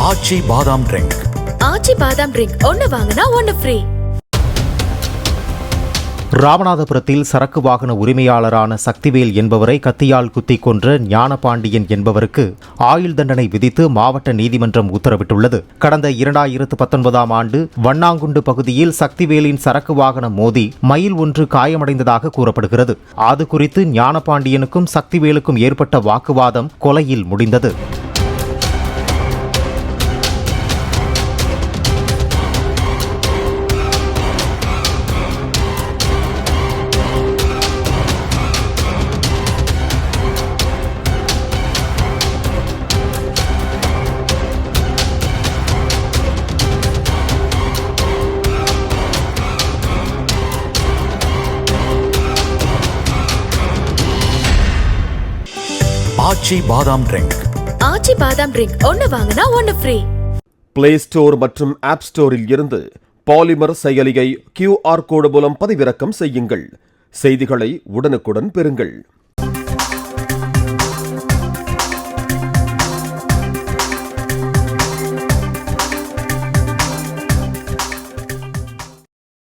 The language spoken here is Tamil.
ஆச்சி பாதாம் ட்ரிங்க். ஆச்சி பாதாம் ட்ரிங்க் ஒன்னு வாங்கினா ஒன்னு ஃப்ரீ. ராமநாதபுரத்தில் சரக்கு வாகன உரிமையாளரான சக்திவேல் என்பவரை கத்தியால் குத்திக் கொன்ற ஞானபாண்டியன் என்பவருக்கு ஆயுள் தண்டனை விதித்து மாவட்ட நீதிமன்றம் உத்தரவிட்டுள்ளது. கடந்த 2019ஆம் ஆண்டு வண்ணாங்குண்டு பகுதியில் சக்திவேலின் சரக்கு வாகனம் மோதி மயில் ஒன்று காயமடைந்ததாக கூறப்படுகிறது. அது குறித்து ஞானபாண்டியனுக்கும் சக்திவேலுக்கும் ஏற்பட்ட வாக்குவாதம் கொலையில் முடிந்தது. ஆச்சி பாதாம் ட்ரிங்க். ஆச்சி பாதாம் ட்ரிங்க் ஒன்னு வாங்கினா ஒன்னு ஃப்ரீ. பிளே ஸ்டோர் மற்றும் ஆப் ஸ்டோரில் இருந்து பாலிமர் செயலியை QR கோடு மூலம் பதிவிறக்கம் செய்யுங்கள். செய்திகளை உடனுக்குடன் பெறுங்கள்.